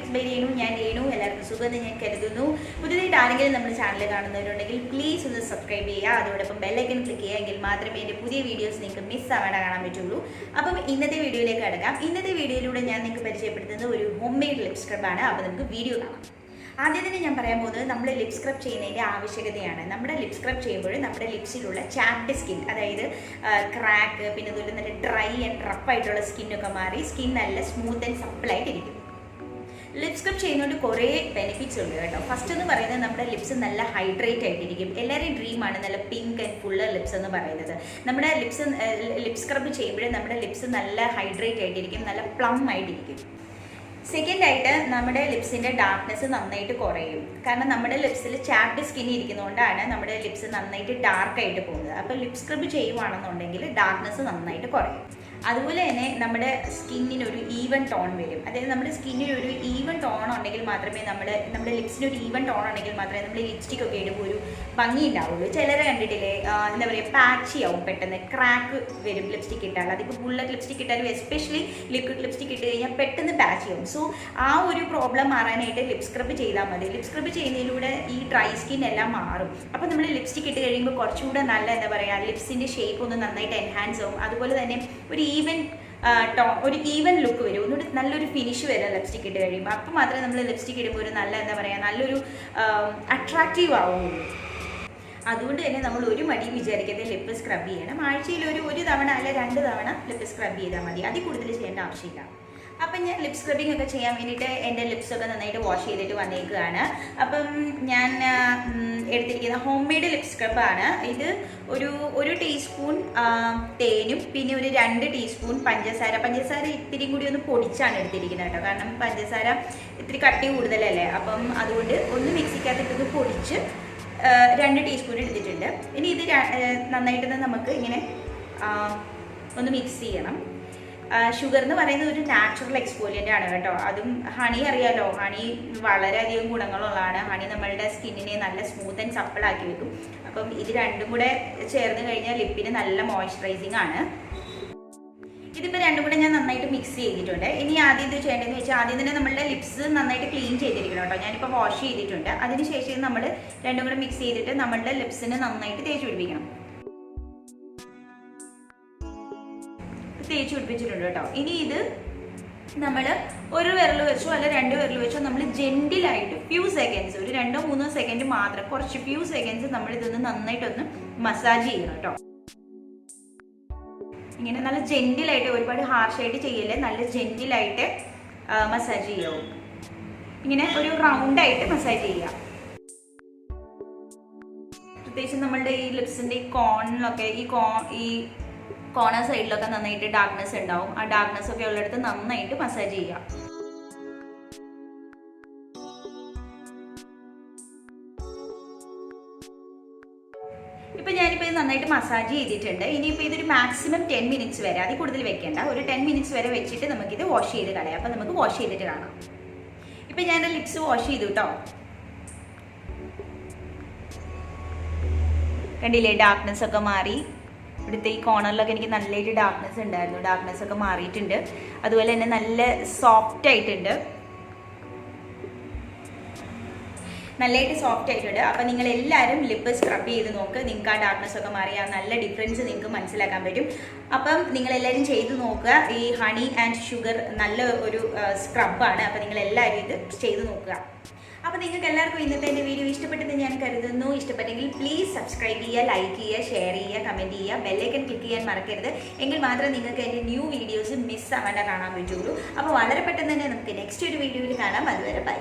Tips by Renu. ഞാൻ രേണു. എല്ലാവർക്കും സുഖമെന്ന് ഞാൻ കരുതുന്നു. പുതിയതായിട്ട് ആരെങ്കിലും നമ്മുടെ ചാനൽ കാണുന്നവരുണ്ടെങ്കിൽ പ്ലീസ് ഒന്ന് സബ്സ്ക്രൈബ് ചെയ്യുക. അതോടൊപ്പം ബെല്ലൈക്കൺ ക്ലിക്ക് ചെയ്യുക. എങ്കിൽ മാത്രമേ എൻ്റെ പുതിയ വീഡിയോസ് നിങ്ങൾക്ക് മിസ് ആവാതെ കാണാൻ പറ്റുള്ളൂ. അപ്പം ഇന്നത്തെ വീഡിയോയിലേക്ക് കടക്കാം. ഇന്നത്തെ വീഡിയോയിലൂടെ ഞാൻ നിങ്ങൾക്ക് പരിചയപ്പെടുത്തുന്നത് ഒരു ഹോം മെയ്ഡ് ലിപ് സ്ക്രബാണ്. അപ്പോൾ നമുക്ക് വീഡിയോ കാണാം. ആദ്യം തന്നെ ഞാൻ പറയാൻ പോകുന്നത് നമ്മൾ ലിപ് സ്ക്രബ് ചെയ്യുന്നതിൻ്റെ ആവശ്യകതയാണ്. നമ്മുടെ ലിപ് സ്ക്രബ് ചെയ്യുമ്പോൾ നമ്മുടെ ലിപ്സിലുള്ള ചാപ്ഡ് സ്കിൻ, അതായത് ക്രാക്ക്, പിന്നെ അതുപോലെ നല്ല ഡ്രൈ ആൻഡ് റഫായിട്ടുള്ള സ്കിന്നൊക്കെ മാറി സ്കിൻ നല്ല സ്മൂത്ത് ആൻഡ് സപ്പിളായിട്ടിരിക്കും. ലിപ് സ്ക്രബ് ചെയ്യുന്നതുകൊണ്ട് കുറേ ബെനിഫിറ്റ്സ് ഉണ്ട് കേട്ടോ. ഫസ്റ്റ് എന്ന് പറയുന്നത് നമ്മുടെ ലിപ്സ് നല്ല ഹൈഡ്രേറ്റ് ആയിട്ടിരിക്കും. എല്ലാവരുടെയും ഡ്രീമാണ് നല്ല പിങ്ക് ആൻഡ് ഫുള്ള് ലിപ്സ് എന്ന് പറയുന്നത്. നമ്മുടെ ലിപ് സ്ക്രബ് ചെയ്യുമ്പോൾ നമ്മുടെ ലിപ്സ് നല്ല ഹൈഡ്രേറ്റ് ആയിട്ടിരിക്കും, നല്ല പ്ലം ആയിട്ടിരിക്കും. സെക്കൻഡ് ആയിട്ട് നമ്മുടെ ലിപ്സിൻ്റെ ഡാർക്ക്നെസ് നന്നായിട്ട് കുറയും. കാരണം നമ്മുടെ ലിപ്സിൽ ചാപ്ഡ് സ്കിൻ ഇരിക്കുന്നതുകൊണ്ടാണ് നമ്മുടെ ലിപ്സ് നന്നായിട്ട് ഡാർക്കായിട്ട് പോകുന്നത്. അപ്പോൾ ലിപ് സ്ക്രബ് ചെയ്യുവാണെന്നുണ്ടെങ്കിൽ ഡാർക്ക്നെസ് നന്നായിട്ട് കുറയും. അതുപോലെ തന്നെ നമ്മുടെ സ്കിന്നിനൊരു ഈവൻ ടോൺ വരും. അതായത് നമ്മുടെ സ്കിന്നിനൊരു ഈവൻ ടോൺ ഉണ്ടെങ്കിൽ മാത്രമേ നമ്മുടെ ലിപ്സിനൊരു ഈവൻ ടോൺ ഉണ്ടെങ്കിൽ മാത്രമേ നമ്മൾ ലിപ്സ്റ്റിക് ഒക്കെ ഇടുമ്പോൾ ഒരു ഭംഗി ഉണ്ടാവുള്ളൂ. ചിലരെ കണ്ടിട്ടില്ലേ, എന്താ പറയുക, പാച്ചി ആവും, പെട്ടെന്ന് ക്രാക്ക് വരും ലിപ്സ്റ്റിക് ഇട്ടാൽ. അതിപ്പോൾ ബുള്ളറ്റ് ലിപ്സ്റ്റിക് ഇട്ടാലും എസ്പെഷ്യലി ലിക്വിഡ് ലിപ്സ്റ്റിക് ഇട്ട് കഴിഞ്ഞാൽ പെട്ടെന്ന് പാച്ചി ആവും. സോ ആ ഒരു പ്രോബ്ലം മാറാനായിട്ട് ലിപ് സ്ക്രബ് ചെയ്താൽ മതി. ലിപ് സ്ക്രബ് ചെയ്യുന്നതിലൂടെ ഈ ഡ്രൈ സ്കിൻ എല്ലാം മാറും. അപ്പോൾ നമ്മൾ ലിപ്സ്റ്റിക് ഇട്ട് കഴിയുമ്പോൾ കുറച്ചുകൂടെ നല്ല, എന്താ പറയുക, ലിപ്സിൻ്റെ ഷേപ്പ് ഒന്ന് നന്നായിട്ട് എൻഹാൻസ് ആവും. അതുപോലെ തന്നെ ഒരു ഈവൻ ലുക്ക് വരും, ഒന്നുകൂടി നല്ലൊരു ഫിനിഷ് വരും ലിപ്സ്റ്റിക് ഇട്ട് കഴിയുമ്പോൾ. അപ്പോൾ മാത്രമേ നമ്മൾ ലിപ്സ്റ്റിക് ഇടുമ്പോൾ ഒരു നല്ല, എന്താ പറയുക, നല്ലൊരു അട്രാക്റ്റീവ് ആവുള്ളൂ. അതുകൊണ്ട് തന്നെ നമ്മൾ ഒരു മടിയും വിചാരിക്കാതെ ലിപ്പ് സ്ക്രബ് ചെയ്യണം. ആഴ്ചയിൽ ഒരു തവണ അല്ലെ 2 തവണ ലിപ്പ് സ്ക്രബ് ചെയ്താൽ മതി. അതിൽ കൂടുതൽ ചെയ്യേണ്ട ആവശ്യമില്ല. അപ്പം ഞാൻ ലിപ് സ്ക്രബിങ് ഒക്കെ ചെയ്യാൻ വേണ്ടിയിട്ട് എൻ്റെ ലിപ്സൊക്കെ നന്നായിട്ട് വാഷ് ചെയ്തിട്ട് വന്നേക്കുകയാണ്. അപ്പം ഞാൻ എടുത്തിരിക്കുന്ന ഹോം മെയ്ഡ് ലിപ് സ്ക്രബാണ്. ഇത് ഒരു ടീസ്പൂൺ തേനും പിന്നെ ഒരു 2 ടീസ്പൂൺ പഞ്ചസാര ഇത്തിരി കൂടി ഒന്ന് പൊടിച്ചാണ് എടുത്തിരിക്കുന്നത് കേട്ടോ. കാരണം പഞ്ചസാര ഇത്തിരി കട്ടി കൂടുതലല്ലേ, അപ്പം അതുകൊണ്ട് ഒന്ന് മിക്സിക്കകത്തിട്ടൊന്ന് പൊടിച്ച് 2 ടീസ്പൂൺ എടുത്തിട്ടുണ്ട്. ഇനി ഇത് നന്നായിട്ട് നമുക്ക് ഇങ്ങനെ ഒന്ന് മിക്സ് ചെയ്യണം. ഷുഗർ എന്ന് പറയുന്നത് ഒരു നാച്ചുറൽ എക്സ്ഫോലിയൻ്റ് ആണ് കേട്ടോ. അതും ഹണി അറിയാലോ, ഹണി വളരെയധികം ഗുണങ്ങളുള്ളതാണ്. ഹണി നമ്മളുടെ സ്കിന്നിനെ നല്ല സ്മൂത്ത് ആൻഡ് സപ്പിളാക്കി വെക്കും. അപ്പം ഇത് രണ്ടും കൂടെ ചേർന്ന് കഴിഞ്ഞാൽ ലിപ്പിന് നല്ല മോയ്സ്ചറൈസിങ് ആണ്. ഇതിപ്പോൾ രണ്ടും കൂടെ ഞാൻ നന്നായിട്ട് മിക്സ് ചെയ്തിട്ടുണ്ട്. ഇനി ആദ്യം ഇത് ചെയ്യേണ്ടതെന്ന് വെച്ചാൽ ആദ്യം തന്നെ നമ്മളുടെ ലിപ്സ് നന്നായിട്ട് ക്ലീൻ ചെയ്തിരിക്കണം കേട്ടോ. ഞാനിപ്പോൾ വാഷ് ചെയ്തിട്ടുണ്ട്. അതിനുശേഷം നമ്മൾ രണ്ടും കൂടെ മിക്സ് ചെയ്തിട്ട് നമ്മളുടെ ലിപ്സിന് നന്നായിട്ട് തേച്ച് പിടിപ്പിക്കണം. തേച്ച് പിടിപ്പിച്ചിട്ടുണ്ട് കേട്ടോ. ഇനി ഇത് നമ്മൾ ഒരു വിരൽ വെച്ചോ അല്ല 2 വിരൽ വെച്ചോ നമ്മൾ ജെന്റിലായിട്ട് ഫ്യൂ സെക്കൻഡ്സ്, ഒരു 2-3 സെക്കൻഡ് മാത്രം, കുറച്ച് ഫ്യൂ സെക്കൻഡ്സ് നമ്മൾ ഇതൊന്ന് നന്നായിട്ടൊന്ന് മസാജ് ചെയ്യണം കേട്ടോ. ഇങ്ങനെ നല്ല ജെന്റിലായിട്ട്, ഒരുപാട് ഹാർഷായിട്ട് ചെയ്യല്ലേ, നല്ല ജെന്റിലായിട്ട് മസാജ് ചെയ്യാവും. ഇങ്ങനെ ഒരു റൗണ്ടായിട്ട് മസാജ് ചെയ്യുക. പ്രത്യേകിച്ച് നമ്മളുടെ ഈ ലിപ്സിൻ്റെ ഈ കോണിലൊക്കെ ഈ കോർണർ സൈഡിലൊക്കെ നന്നായിട്ട് ഡാർക്ക്നെസ് ഉണ്ടാവും. ആ ഡാർക്ക്നെസ് ഒക്കെ ഉള്ളിടത്ത് നന്നായിട്ട് മസാജ് ചെയ്യുക. ഇപ്പം ഞാനിപ്പോൾ ഇത് നന്നായിട്ട് മസാജ് ചെയ്തിട്ടുണ്ട്. ഇനിയിപ്പോൾ ഇതൊരു മാക്സിമം 10 മിനിറ്റ്സ് വരെ, അതിൽ കൂടുതൽ വെക്കേണ്ട, ഒരു 10 മിനിറ്റ്സ് വരെ വെച്ചിട്ട് നമുക്കിത് വാഷ് ചെയ്ത് കളയാം. അപ്പം നമുക്ക് വാഷ് ചെയ്തിട്ട് കാണാം. ഇപ്പം ഞാൻ ലിപ്സ് വാഷ് ചെയ്തു കേട്ടോ. കണ്ടില്ലേ, ഡാർക്ക്നെസ് ഒക്കെ മാറി. ഇവിടുത്തെ ഈ കോർണറിലൊക്കെ എനിക്ക് നല്ലൊരു ഡാർക്ക്നെസ് ഉണ്ടായിരുന്നു. ഡാർക്ക്നെസ് ഒക്കെ മാറിയിട്ടുണ്ട്. അതുപോലെ തന്നെ നല്ല സോഫ്റ്റ് ആയിട്ടുണ്ട്, നല്ലതായിട്ട് സോഫ്റ്റ് ആയിട്ടുണ്ട്. അപ്പം നിങ്ങൾ എല്ലാവരും ലിപ്പ് സ്ക്രബ് ചെയ്ത് നോക്ക്. നിങ്ങൾക്ക് ആ ഡാർക്ക്നെസ് ഒക്കെ മാറി ആ നല്ല ഡിഫറൻസ് നിങ്ങൾക്ക് മനസ്സിലാക്കാൻ പറ്റും. അപ്പം നിങ്ങളെല്ലാവരും ചെയ്ത് നോക്കുക. ഈ ഹണി ആൻഡ് ഷുഗർ നല്ല ഒരു സ്ക്രബാണ്. അപ്പം നിങ്ങളെല്ലാവരും ഇത് ചെയ്ത് നോക്കുക. അപ്പോൾ നിങ്ങൾക്ക് എല്ലാവർക്കും ഇന്നത്തെ എൻ്റെ വീഡിയോ ഇഷ്ടപ്പെട്ടെന്ന് ഞാൻ കരുതുന്നു. ഇഷ്ടപ്പെട്ടെങ്കിൽ പ്ലീസ് സബ്സ്ക്രൈബ് ചെയ്യുക, ലൈക്ക് ചെയ്യുക, ഷെയർ ചെയ്യുക, കമൻറ്റ് ചെയ്യുക, ബെല്ലൈക്കൺ ക്ലിക്ക് ചെയ്യാൻ മറക്കരുത്. എങ്കിൽ മാത്രമേ നിങ്ങൾക്ക് എൻ്റെ ന്യൂ വീഡിയോസ് മിസ് ആവാതെ കാണാൻ പറ്റുള്ളൂ. അപ്പോൾ വളരെ പെട്ടെന്ന് തന്നെ നമുക്ക് നെക്സ്റ്റ് ഒരു വീഡിയോയിൽ കാണാം. അതുവരെ ബൈ.